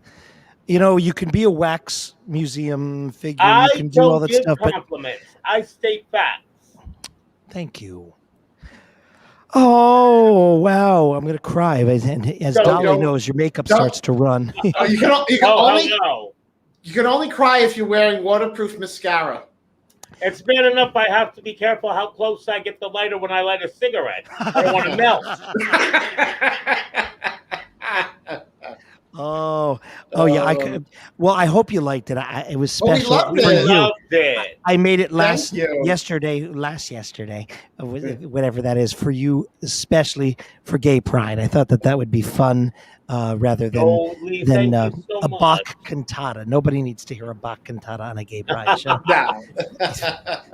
You can be a wax museum figure. I You can do all don't that give stuff, but compliments. I state facts. thank you. Oh, wow. I'm going to cry. As So, Dolly don't- knows, your makeup don't- starts to run. You can only cry if you're wearing waterproof mascara. It's bad enough I have to be careful how close I get the lighter when I light a cigarette. I don't want to melt. Oh, yeah. I hope you liked it. It was Well, we special loved for it. you. Loved it. I made it last you. yesterday, whatever that is, for you, especially for Gay Pride. I thought that would be fun, rather than Lee, thank you so a much. Bach cantata. Nobody needs to hear a Bach cantata on a Gay Pride show. No.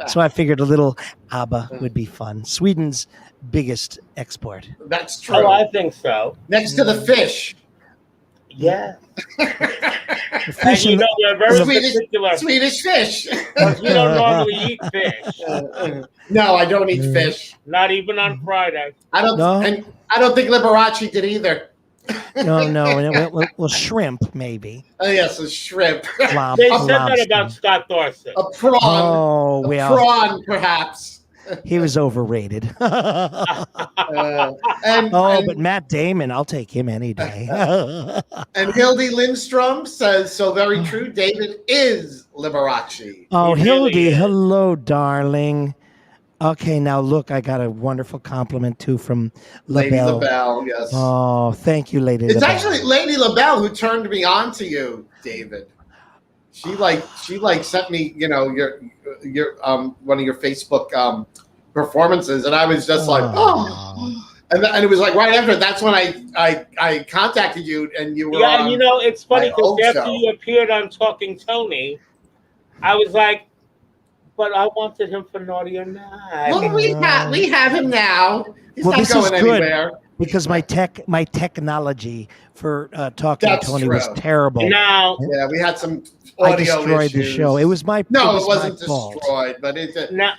So I figured a little ABBA would be fun. Sweden's biggest export. That's true. Oh, I think so. Next to the fish. Yeah. The And fish you in know, the- we're very Swedish- particular Swedish fish. because we don't normally eat fish. No, I don't eat fish. Not even on Friday. I don't. No? And I don't think Liberace did either. no. Well, shrimp maybe. Oh yes, a shrimp, Lobster. They said that about Scott Dorset. a prawn, Oh, a well, prawn perhaps. he was overrated. And But Matt Damon, I'll take him any day. and Hildy Lindstrom says so very true. David is Liberace. Oh, He really Hildy, is. hello, darling. Okay, now look, I got a wonderful compliment too from Lady LaBelle. LaBelle, yes. Oh, thank you, Lady It's LaBelle. actually Lady LaBelle who turned me on to you, David. She sent me, your one of your Facebook performances, and I was just like, oh. And it was like right after. That's when I contacted you, and you were Yeah, on. and it's funny my because old after show. you appeared on Talking Tony, I was like, but I wanted him for Naughty or Nice. Well, we have him now. He's Well, not this is going good. anywhere. Because my technology for talking That's to Tony was true. terrible. Now, Yeah, we had some I audio destroyed the issues. show. It wasn't destroyed, fault. but it. now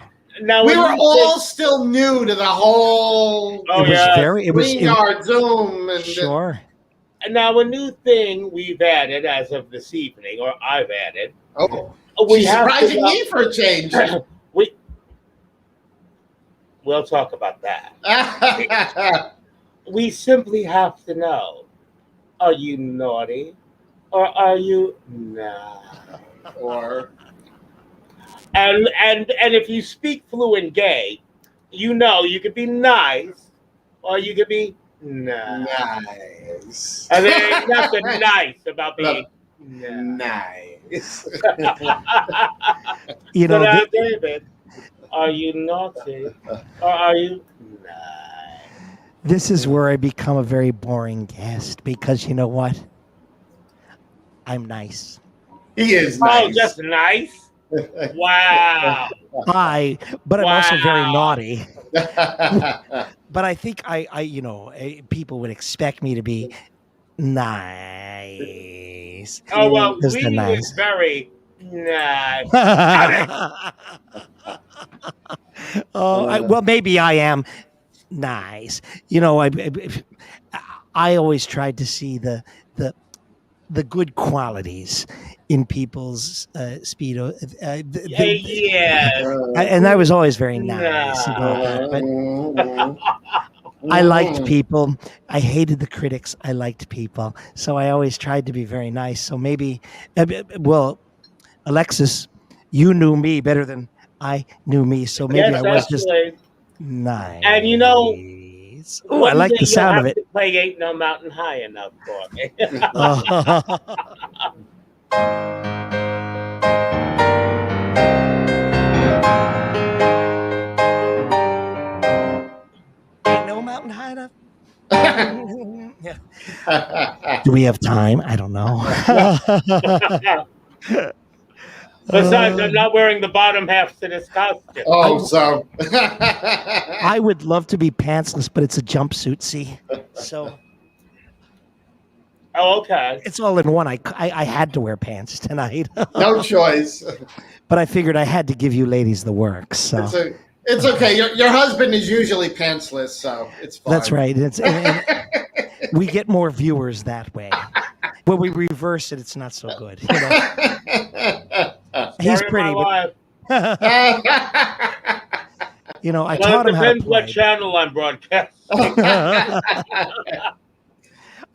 We when were you all still new to the whole Oh, It was yeah. very. It was StreamYard, Zoom, and sure. now a new thing we've added as of this evening, or I've added. Oh, We she's have surprising to, me for a change. We'll talk about that. We simply have to know: are you naughty, or are you not? Or And if you speak fluent gay, you could be nice, or you could be nice. nice. And there ain't nothing nice about being Nice. You So know, now, David, are you naughty, or are you nice? this is where I become a very boring guest because you know what? I'm nice. He is Oh, nice. just nice? Wow. But I'm also very Wow. naughty. But I think people would expect me to be nice. Oh, well, Just we the was nice. very nice. Well, maybe I am nice. I always tried to see the good qualities in people's speedo. Yeah. And I was always very nice about that. But I liked people. I hated the critics. I liked people. So I always tried to be very nice. So maybe, Alexis, you knew me better than I knew me. So maybe Yes, I was just actually. nice. And oh, I like the sound of it. To play Ain't No Mountain High Enough for me. Ain't no mountain high enough. Yeah. Do we have time? I don't know. Besides, I'm not wearing the bottom half to this costume. Oh, so I would love to be pantsless, but it's a jumpsuit. See, so Oh, okay. it's all in one. I had to wear pants tonight, no choice. but I figured I had to give you ladies the work. So It's okay. Your husband is usually pantsless, so it's fine. that's right. And we get more viewers that way. when we reverse it, it's not so good. You know? He's pretty, but you know, I taught him how to depends play. what channel I'm broadcasting.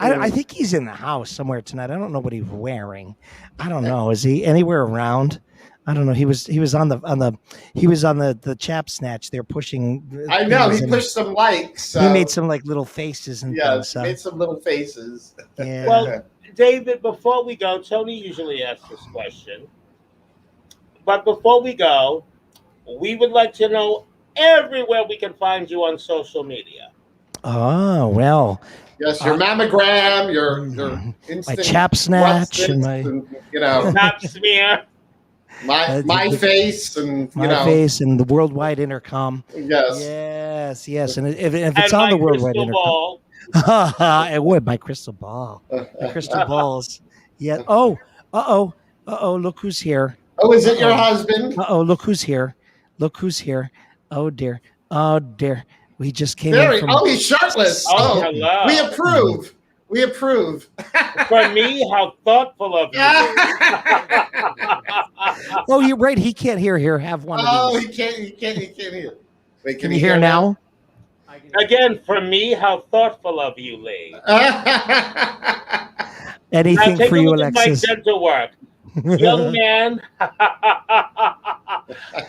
I think he's in the house somewhere tonight. I don't know what he's wearing. I don't know. Is he anywhere around? I don't know. He was on the chap snatch. They're pushing. I know he pushed some likes. So. He made some like little faces and things. So. Made some little faces. Yeah. Well, David, before we go, Tony usually asks this question. But before we go, we would like to know everywhere we can find you on social media. Oh, well. Yes, your mammogram, your my chap snatch, and my chap smear. My face and my face and the worldwide intercom. Yes, and if it's on the worldwide intercom, it would. My crystal ball, my crystal balls. Yeah. Oh, look who's here. Oh, is it your husband? Look who's here. Look who's here. Oh dear. We just came in from... Oh, he's shirtless. Oh, hello. We approve. We approve. For me, how thoughtful of you. Oh, you're right. He can't hear here. Have one of these. He can't hear. Wait, can you hear now? Again, for me, how thoughtful of you, Lee. Anything now, for you, Alexis. My dental work. Young man,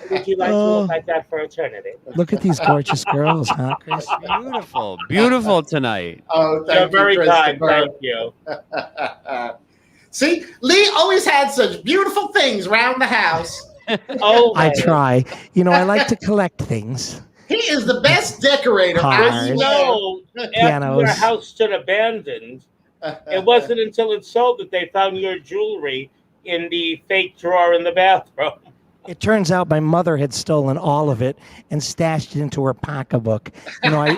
would you like to look like that for eternity? Look at these gorgeous girls, huh, Chris? Beautiful tonight. Oh, you're very kind. Thank you. See, Lee always had such beautiful things around the house. Oh, I try. You know, I like to collect things. He is the best decorator. Cars, you know, after your house stood abandoned, it wasn't until it sold that they found your jewelry in the fake drawer in the bathroom. It turns out my mother had stolen all of it and stashed it into her pocketbook. You know,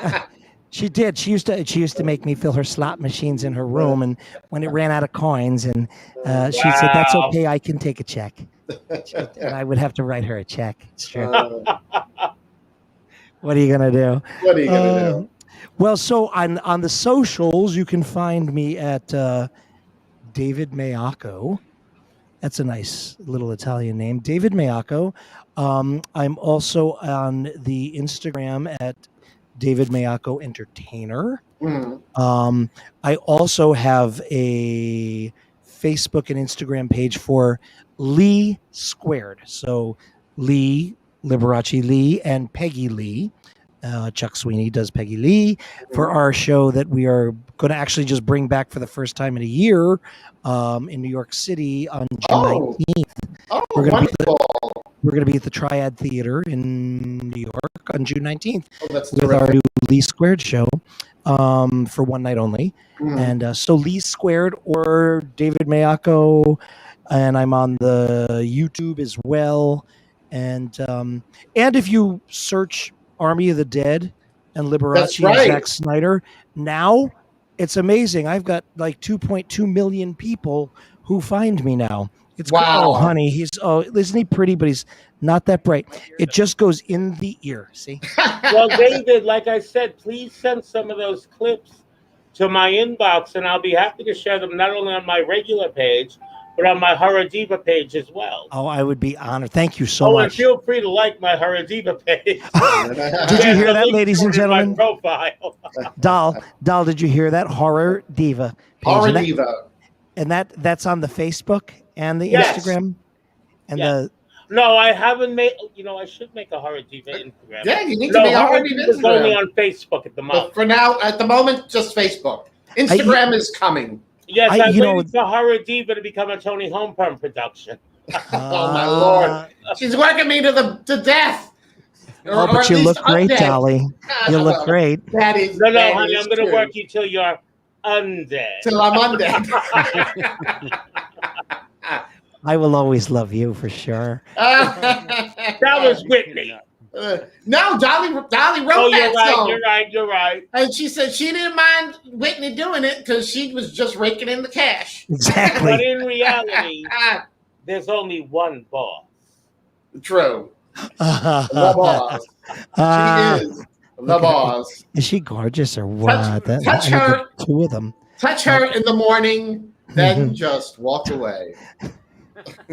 she did. She used to make me fill her slot machines in her room, and when it ran out of coins, and she said, "That's okay, I can take a check." And I would have to write her a check. It's true. What are you gonna do? What are you gonna do? Well, so on the socials, you can find me at David Maiocco. That's a nice little Italian name, David Maiocco. I'm also on the Instagram at David Maiocco Entertainer. I also have a Facebook and Instagram page for Lee Squared. So Lee, Liberace Lee, and Peggy Lee. Chuck Sweeney does Peggy Lee for our show that we are going to actually just bring back for the first time in a year in New York City on June 19th. We're going to be at the Triad Theater in New York on June 19th with our new Lee Squared show for one night only. And so Lee Squared or David Maiocco, and I'm on the YouTube as well. And if you search Army of the Dead and Liberace and Zack Snyder, now it's amazing. I've got like 2.2 million people who find me now. It's wow, honey. Isn't he pretty? But he's not that bright. It just goes in the ear. See? Well, David, like I said, please send some of those clips to my inbox, and I'll be happy to share them not only on my regular page, but on my Horror Diva page as well. Oh, I would be honored. Thank you so much. And feel free to like my Horror Diva page. Did you hear that, ladies and gentlemen? My profile. Doll, did you hear that? Horror Diva page. Horror Diva. And that's on the Facebook and the Instagram? And No, I haven't made. I should make a Horror Diva Instagram. Yeah, you need to make a Horror Diva Instagram. It's only on Facebook at the moment. But for now, at the moment, just Facebook. Instagram is coming. Yes, I'm waiting for Horror Diva to become a Toni Homeperm production. Oh my Lord, she's working me to death. But you look great, Dolly. You look great. No, honey, I'm going to work you till you're undead. Till I'm undead. I will always love you for sure. That was Whitney. No, Dolly wrote that song. You're right. And she said she didn't mind Whitney doing it because she was just raking in the cash. Exactly. But in reality, there's only one boss. True. The boss. She is the boss. Is she gorgeous or what? Touch her. Two of them. Touch her in the morning. then just walk away.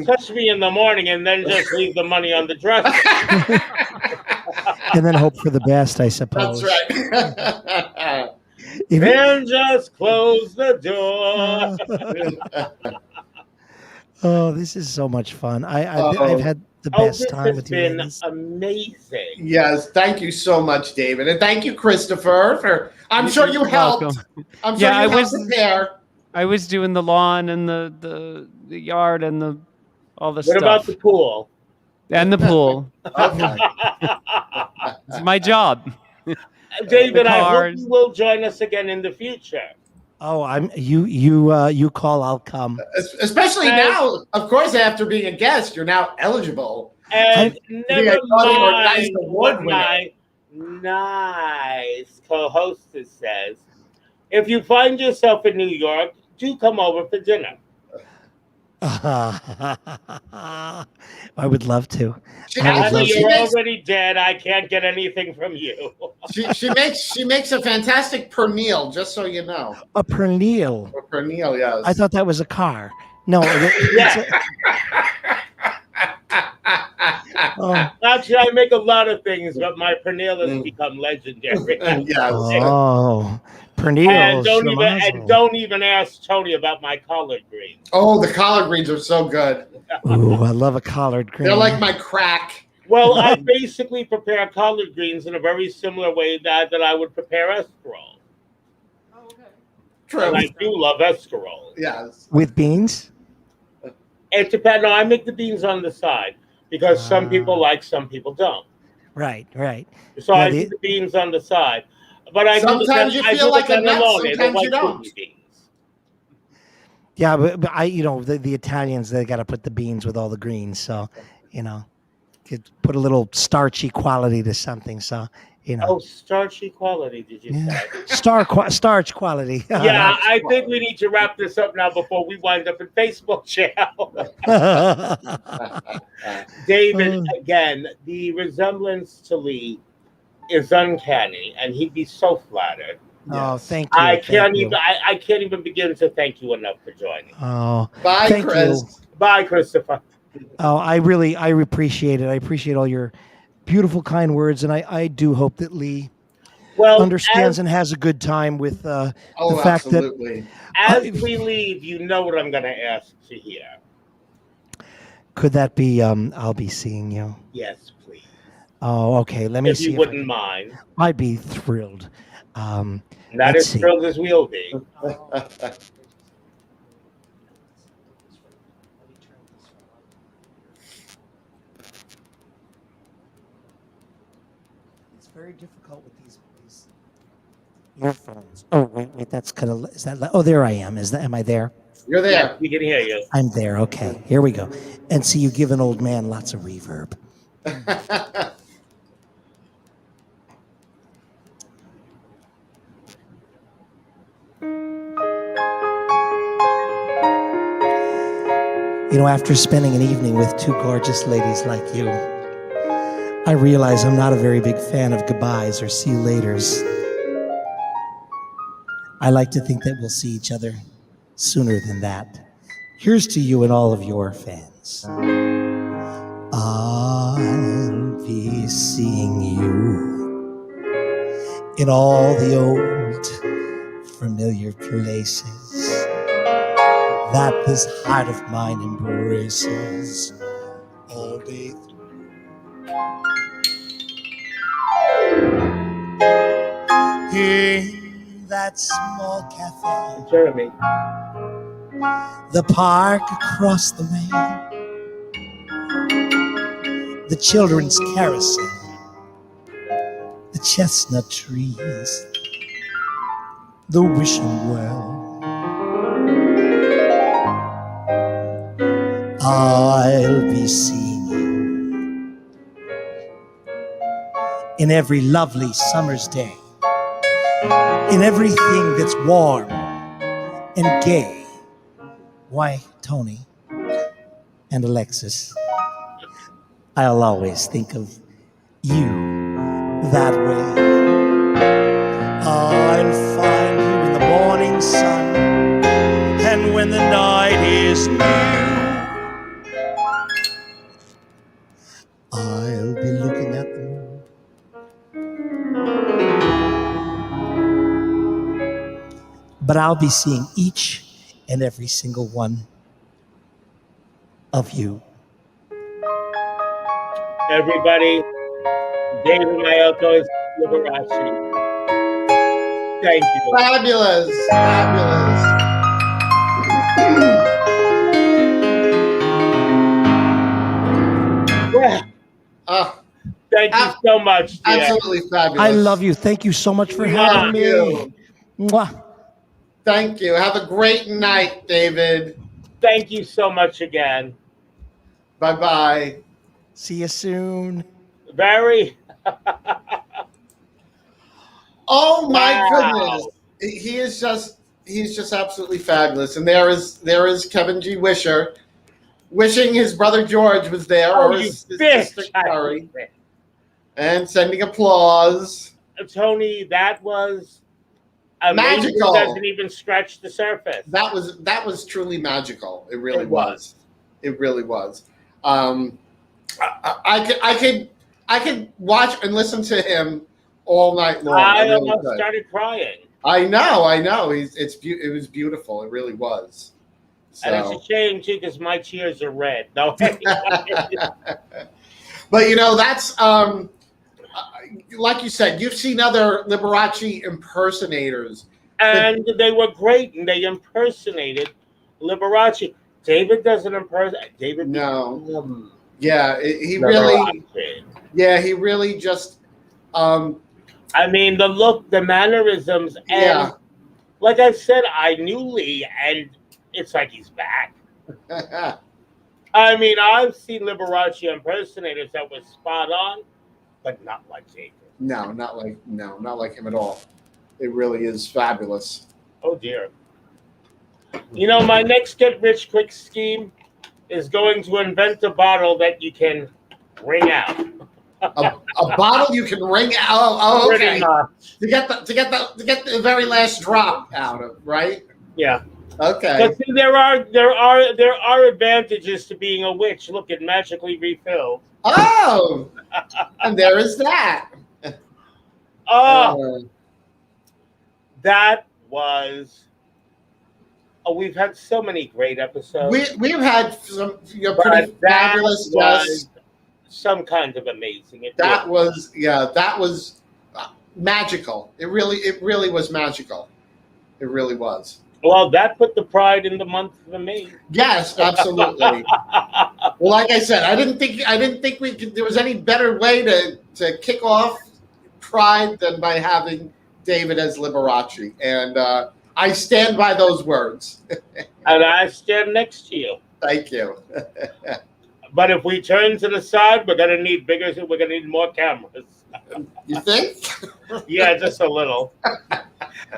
Touch me in the morning and then just leave the money on the dresser. And then hope for the best, I suppose. That's right. Then just close the door. Oh, this is so much fun. I've had the best time with you. This has been ladies. amazing. Yes, thank you so much, David, and thank you, Christopher. For I'm sure you helped. welcome. I'm sure Yeah, you I helped was- prepare. I was doing the lawn and the yard and all the What stuff. about the pool? And the pool. Okay. It's my job. David, The I hope cars. you will join us again in the future. Oh, you call, I'll come. Especially now, of course, after being a guest, you're now eligible. And be never a Toni or Niiiiice mind award what winner. my nice co-hostess says. If you find yourself in New York, do come over for dinner. I would love to. She I would After love actually you're makes already dead, I can't get anything from you. she makes a fantastic pernil, just so you know. A pernil. Or pernil, yes. I thought that was a car. No. Yeah. Oh. Actually, I make a lot of things, but my pernil has become legendary. Yes. Oh, pernil. And don't even ask Toni about my collard greens. Oh, the collard greens are so good. Ooh, I love a collard green. They're like my crack. Well, I basically prepare collard greens in a very similar way that I would prepare escarole. True. And I do love escarole. Yes. with beans. It depends. No, I make the beans on the side because some people like, some people don't. Right. So Yeah, I do the beans on the side. But I Sometimes you feel like a nut, the sometimes white you don't. kidney beans. Yeah, but I, the Italians, they got to put the beans with all the greens. So, could put a little starchy quality to something. So, Oh, starchy quality, did you say? starch quality. Yeah, I think we need to wrap this up now before we wind up in Facebook jail. David, again, the resemblance to Lee is uncanny, and he'd be so flattered. Oh, thank you. I thank you. can't even begin to thank you enough for joining. Oh, Bye, thank Chris. you. Bye, Christopher. Oh, I appreciate it. I appreciate all your beautiful, kind words, and I do hope that Lee understands and has a good time with the fact absolutely. that as we leave, you know what I'm going to ask to hear. Could that be I'll be seeing you? Yes, please. Oh, okay. Let me If see. you wouldn't mind. I'd be thrilled. Not let's as see. thrilled as we'll be. It's very difficult with these earphones. Oh, wait, that's kind of, is that, oh, there I am. Am I there? You're there. Yeah, we can hear you. I'm there. Okay, here we go. And see, you give an old man lots of reverb. After spending an evening with two gorgeous ladies like you, I realize I'm not a very big fan of goodbyes or see you laters. I like to think that we'll see each other sooner than that. Here's to you and all of your fans. I'll be seeing you in all the old familiar places that this heart of mine embraces all day through. In that small cafe, Jeremy. the park across the way, the children's carousel, the chestnut trees, the wishing well. I'll be seeing you in every lovely summer's day, in everything that's warm and gay. Why, Toni and Alexis, I'll always think of you that way. I'll find you in the morning sun, and when the night but I'll be seeing each and every single one of you. Everybody, David Maiocco is Liberace. Thank you. Fabulous. Fabulous. Thank you so much, dear. Absolutely fabulous. I love you. Thank you so much for having me. you. Mwah. Thank you. Have a great night, David. Thank you so much again. Bye-bye. See you soon. Very. Oh my Wow. goodness. He's just absolutely fabulous. And there is Kevin G. Wisher wishing his brother George was there, Oh, or you his bitch. sister Carrie, and sending applause. Tony, that was amazing. Magical. It doesn't even scratch the surface. That was truly magical. It really It was. It really was. I could watch and listen to him all night long. I really almost could. started crying. I know. It was beautiful. It really was. So. And it's a shame too, because my tears are red. No, But that's like you said. You've seen other Liberace impersonators, and they were great, and they impersonated Liberace. David doesn't impersonate. David, no, yeah, he Liberace. really just. I mean, the look, the mannerisms, and like I said, I knew Lee, and it's like he's back. I mean, I've seen Liberace impersonators that were spot on, but not like David. No, not like him at all. It really is fabulous. Oh dear. My next get-rich-quick scheme is going to invent a bottle that you can wring out. A bottle you can wring out. Oh, okay. Pretty much. To get the very last drop out of, right? Yeah. Okay. But see, there are advantages to being a witch. Look, it magically refills. Oh, and there is that. Oh, that was. Oh, we've had so many great episodes. We've had some pretty fabulous guests. Some kind of amazing. That was magical. It really was magical. It really was. Well, that put the pride in the month for me. Yes, absolutely. Well, like I said, I didn't think there was any better way to kick off Pride than by having David as Liberace, and I stand by those words. And I stand next to you. Thank you. But if we turn to the side, we're gonna need more cameras. You think? Yeah, just a little.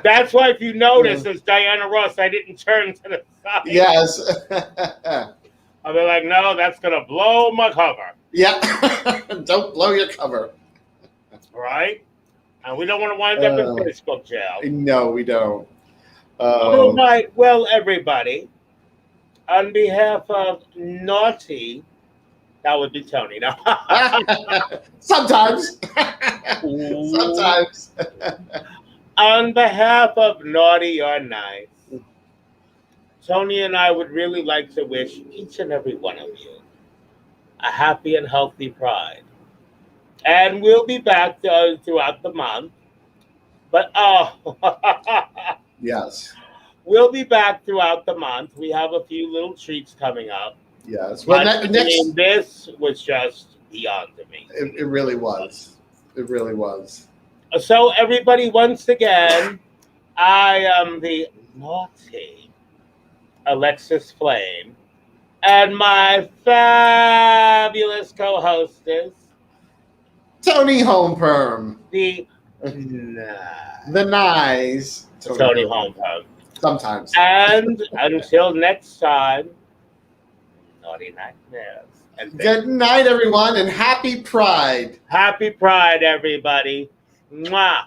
That's why, if you notice, as Diana Ross, I didn't turn to the side. Yes. I'll be like, no, that's gonna blow my cover. Yeah. Don't blow your cover. Right? And we don't want to wind up in Facebook jail. No, we don't. All right. Well, everybody, on behalf of Naughty, that would be Toni. No. Sometimes. Sometimes. On behalf of Naughty or Nice, Toni and I would really like to wish each and every one of you a happy and healthy Pride. And we'll be back throughout the month. But, yes. We'll be back throughout the month. We have a few little treats coming up. Yes. Well, this was just beyond me. It really was. It really was. So, everybody, once again, I am the naughty Alexis Flame, and my fabulous co-hostess, Toni Homeperm. the nice Toni Homeperm. Sometimes. And until next time, naughty nightmares. And good night, everyone, and happy Pride. Happy Pride, everybody. Mwah.